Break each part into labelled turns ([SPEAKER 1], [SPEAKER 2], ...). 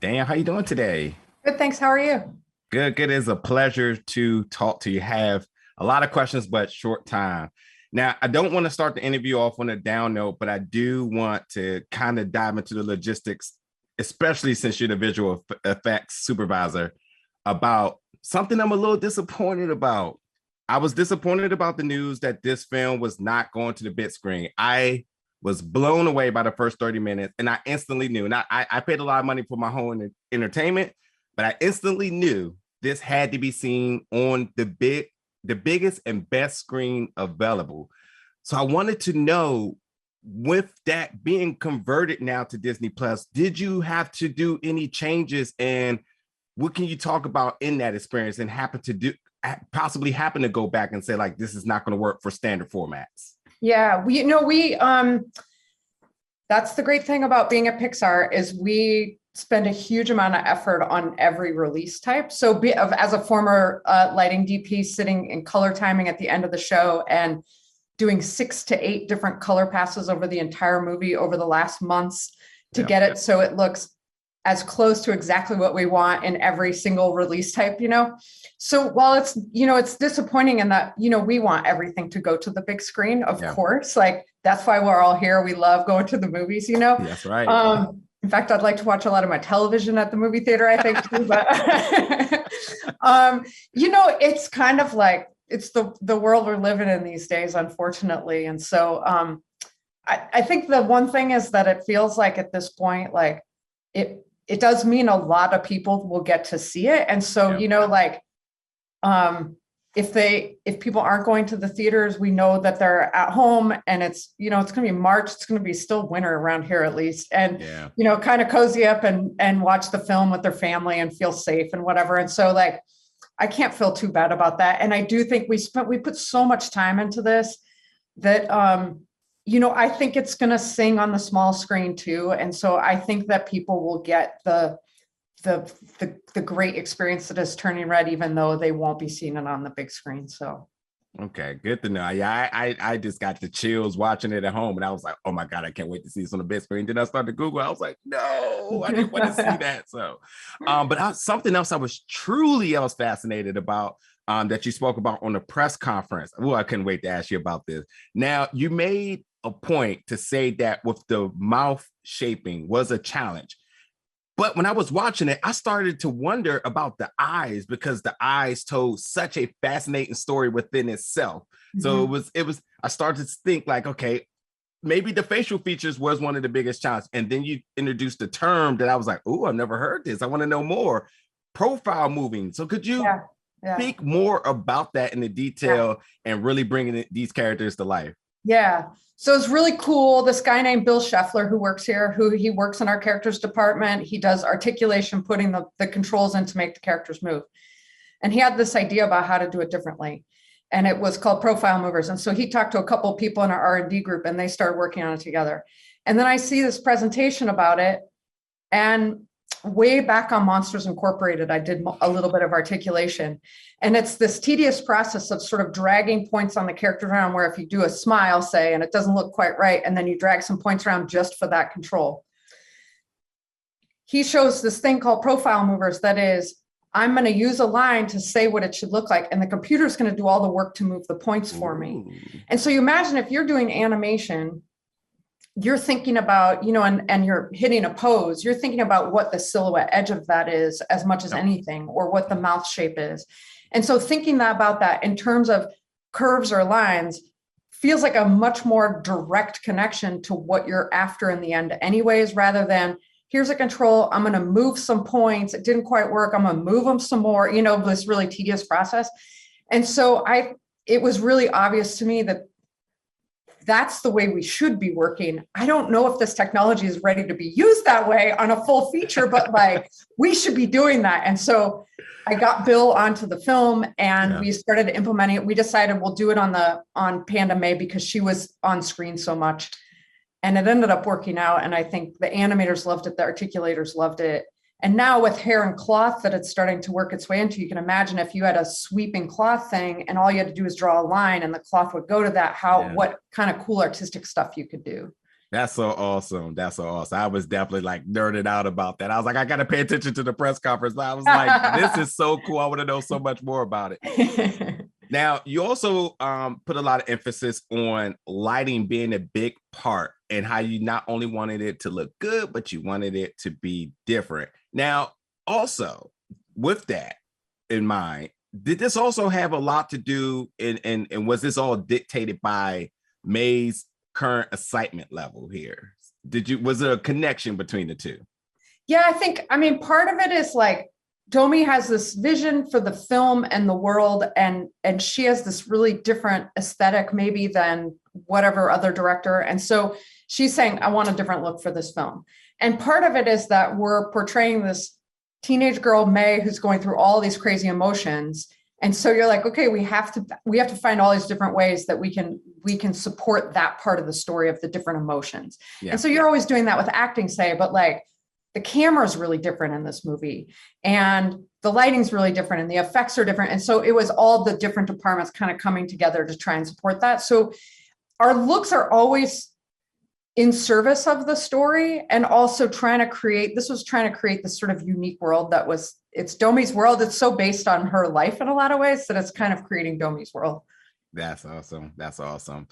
[SPEAKER 1] Dan, how you doing today?
[SPEAKER 2] Good, thanks. How are you?
[SPEAKER 1] Good, good. It's a pleasure to talk to you. Have a lot of questions, but short time. Now, I don't want to start the interview off on a down note, but I do want to kind of dive into the logistics, especially since you're the visual effects supervisor, about something I'm a little disappointed about. I was disappointed about the news that this film was not going to the big screen. I was blown away by the first 30 minutes, and I instantly knew. And I paid a lot of money for my home entertainment, but I instantly knew this had to be seen on the biggest and best screen available. So I wanted to know, with that being converted now to Disney Plus, did you have to do any changes, and what can you talk about in that experience, and possibly happen to go back and say, like, this is not going to work for standard formats?
[SPEAKER 2] Yeah, we that's the great thing about being at Pixar is we spend a huge amount of effort on every release type. So as a former lighting DP sitting in color timing at the end of the show and doing 6 to 8 different color passes over the entire movie over the last months to get it so it looks as close to exactly what we want in every single release type. So while it's disappointing in that, we want everything to go to the big screen, of course, like that's why we're all here. We love going to the movies.
[SPEAKER 1] That's right.
[SPEAKER 2] In fact, I'd like to watch a lot of my television at the movie theater, I think too, but it's kind of like, it's the world we're living in these days, unfortunately. And so I think the one thing is that it feels like at this point, like it does mean a lot of people will get to see it. And so, if people aren't going to the theaters, we know that they're at home, and it's going to be March. It's going to be still winter around here at least. And, kind of cozy up and watch the film with their family and feel safe and whatever. And so like, I can't feel too bad about that. And I do think we put so much time into this that, I think it's going to sing on the small screen too. And so I think that people will get the great experience that is Turning Red, even though they won't be seeing it on the big screen. So.
[SPEAKER 1] Okay, good to know. Yeah, I just got the chills watching it at home, and I was like, oh my God, I can't wait to see this on the big screen. Then I started to Google. I was like, no, I didn't want to see that. So, something else I was fascinated about, that you spoke about on the press conference. Well, I couldn't wait to ask you about this. Now, you made a point to say that with the mouth shaping was a challenge. But when I was watching it, I started to wonder about the eyes, because the eyes told such a fascinating story within itself. Mm-hmm. So I started to think like, okay, maybe the facial features was one of the biggest challenges. And then you introduced the term that I was like, oh, I've never heard this. I want to know more. Profile moving. So could you speak more about that in the detail and really bringing these characters to life?
[SPEAKER 2] Yeah. So it's really cool. This guy named Bill Scheffler, who works here, he works in our characters department. He does articulation, putting the controls in to make the characters move. And he had this idea about how to do it differently. And it was called profile movers. And so he talked to a couple of people in our R&D group, and they started working on it together. And then I see this presentation about it. And way back on Monsters Incorporated, I did a little bit of articulation. And it's this tedious process of sort of dragging points on the character around, where if you do a smile, say, and it doesn't look quite right, and then you drag some points around just for that control. He shows this thing called profile movers. That is, I'm going to use a line to say what it should look like, and the computer's going to do all the work to move the points for me. And so you imagine if you're doing animation, you're thinking about, and you're hitting a pose, you're thinking about what the silhouette edge of that is as much as anything, or what the mouth shape is. And so thinking about that in terms of curves or lines feels like a much more direct connection to what you're after in the end anyways, rather than here's a control, I'm going to move some points. It didn't quite work. I'm going to move them some more, this really tedious process. And so it was really obvious to me that that's the way we should be working. I don't know if this technology is ready to be used that way on a full feature, but like we should be doing that. And so I got Bill onto the film, and we started implementing it. We decided we'll do it on Panda Mei, because she was on screen so much, and it ended up working out. And I think the animators loved it. The articulators loved it. And now with hair and cloth that it's starting to work its way into, you can imagine if you had a sweeping cloth thing and all you had to do is draw a line and the cloth would go to that, what kind of cool artistic stuff you could do.
[SPEAKER 1] That's so awesome. That's so awesome. I was definitely like nerded out about that. I was like, I got to pay attention to the press conference. I was like, this is so cool. I want to know so much more about it. Now, you also put a lot of emphasis on lighting being a big part and how you not only wanted it to look good, but you wanted it to be different. Now, also with that in mind, did this also have a lot to do and was this all dictated by Mei's current excitement level here? Was there a connection between the two?
[SPEAKER 2] Yeah, I mean, part of it is like Domee has this vision for the film and the world, and she has this really different aesthetic maybe than whatever other director. And so she's saying, I want a different look for this film. And part of it is that we're portraying this teenage girl, Mei, who's going through all these crazy emotions. And so you're like, okay, we have to find all these different ways that we can support that part of the story of the different emotions. Yeah. And so you're always doing that with acting, say, but like the camera is really different in this movie and the lighting's really different and the effects are different. And so it was all the different departments kind of coming together to try and support that. So our looks are always in service of the story and also trying to create this sort of unique world it's Domee's world. It's so based on her life in a lot of ways that it's kind of creating Domee's world.
[SPEAKER 1] That's awesome. That's awesome.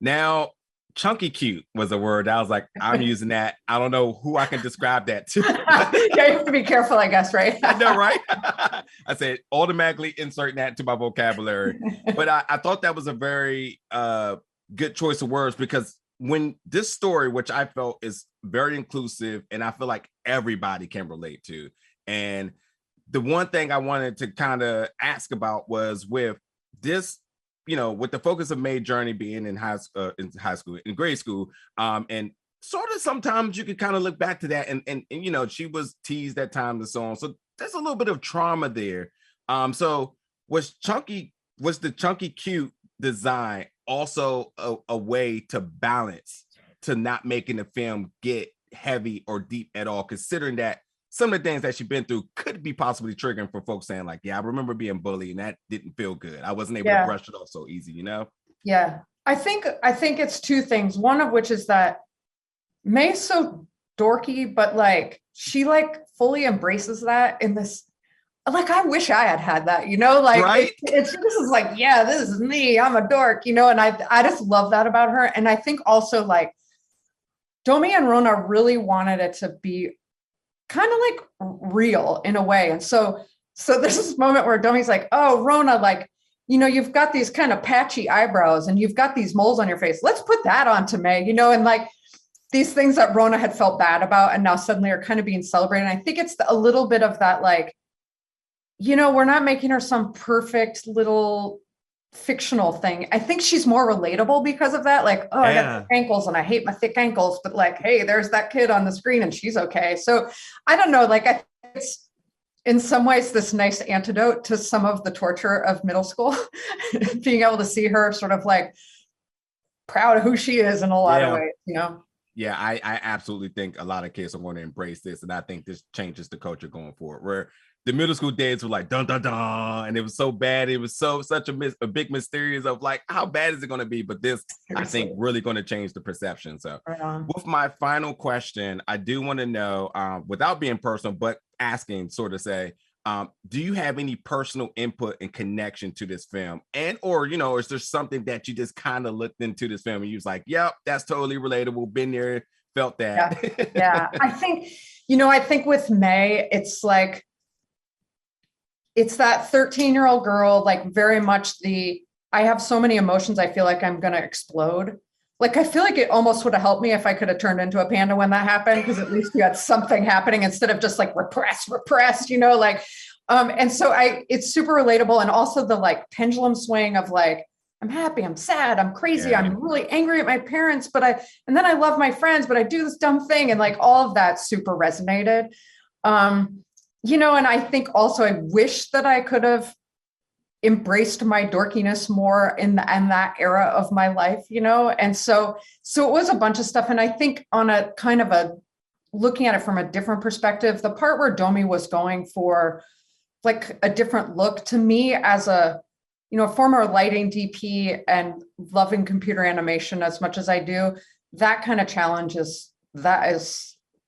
[SPEAKER 1] Now, chunky cute was a word. I was like, I'm using that. I don't know who I can describe that to.
[SPEAKER 2] Yeah, you have to be careful, I guess, right?
[SPEAKER 1] I know, right? I said automatically inserting that into my vocabulary. But I thought that was a very good choice of words because when this story, which I felt is very inclusive and I feel like everybody can relate to. And the one thing I wanted to kind of ask about was with this, with the focus of Mei's journey being in high school, in grade school, and sort of sometimes you could kind of look back to that and she was teased at times and so on. So there's a little bit of trauma there. So was the chunky cute design also a way to balance, to not making the film get heavy or deep at all, considering that some of the things that she's been through could be possibly triggering for folks saying like, yeah, I remember being bullied and that didn't feel good. I wasn't able to brush it off so easy,
[SPEAKER 2] Yeah. I think it's two things. One of which is that Mei's so dorky, but like she like fully embraces that in this. Like, I wish I had that, like
[SPEAKER 1] right?
[SPEAKER 2] This is like, yeah, this is me. I'm a dork, and I just love that about her. And I think also like Domee and Rona really wanted it to be kind of like real in a way. And so there's this moment where Domee's like, oh, Rona, like, you've got these kind of patchy eyebrows and you've got these moles on your face. Let's put that onto Mei, and like these things that Rona had felt bad about and now suddenly are kind of being celebrated. And I think it's a little bit of that, like, we're not making her some perfect little fictional thing. I think she's more relatable because of that. Like, oh, I got thick ankles and I hate my thick ankles, but like, hey, there's that kid on the screen and she's okay. So I don't know, like it's in some ways this nice antidote to some of the torture of middle school, being able to see her sort of like proud of who she is in a lot of ways,
[SPEAKER 1] Yeah, I absolutely think a lot of kids are going to embrace this. And I think this changes the culture going forward, where the middle school days were like dun dun dun, and it was so bad. It was such a big mysterious of like, how bad is it going to be? But this, I think, really going to change the perception. So, with my final question, I do want to know, without being personal, but asking, sort of say, do you have any personal input and connection to this film, and or is there something that you just kind of looked into this film and you was like, yep, that's totally relatable, been there, felt that?
[SPEAKER 2] Yeah. I think with Mei, it's like, it's that 13-year-old girl, like very much I have so many emotions. I feel like I'm going to explode. Like, I feel like it almost would have helped me if I could have turned into a panda when that happened, because at least you had something happening instead of just like repressed, and so it's super relatable. And also the like pendulum swing of like, I'm happy, I'm sad, I'm crazy, I'm really angry at my parents, and then I love my friends, but I do this dumb thing. And like all of that super resonated. And I think also I wish that I could have embraced my dorkiness more in that era of my life, and so it was a bunch of stuff. And I think on a kind of looking at it from a different perspective, the part where Domee was going for like a different look, to me as a former lighting DP and loving computer animation as much as I do, that kind of challenge is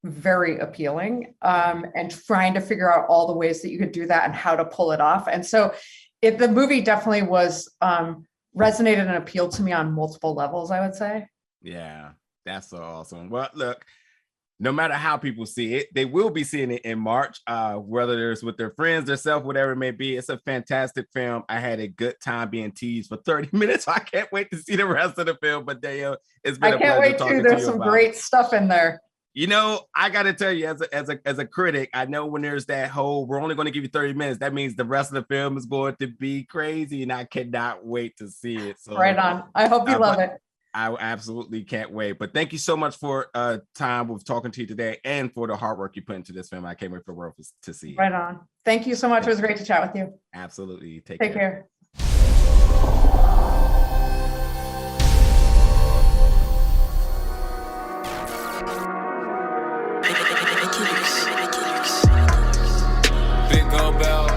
[SPEAKER 2] very appealing, and trying to figure out all the ways that you could do that and how to pull it off. And so the movie definitely was resonated and appealed to me on multiple levels, I would say.
[SPEAKER 1] Yeah, that's so awesome. Well, look, no matter how people see it, they will be seeing it in March, whether it's with their friends, themselves, whatever it may be. It's a fantastic film. I had a good time being teased for 30 minutes. I can't wait to see the rest of the film. But Danielle, it's been a pleasure talking to you.
[SPEAKER 2] There's some great stuff in there.
[SPEAKER 1] You know, I got to tell you, as a critic, I know when there's that whole, we're only going to give you 30 minutes, that means the rest of the film is going to be crazy, and I cannot wait to see it. So
[SPEAKER 2] right on. I hope you love it.
[SPEAKER 1] I absolutely can't wait. But thank you so much for time with talking to you today, and for the hard work you put into this film. I can't wait for the world to see it.
[SPEAKER 2] Right on. Thank you so much. It was great to chat with you.
[SPEAKER 1] Absolutely. Take
[SPEAKER 2] care.
[SPEAKER 3] Big gold bell,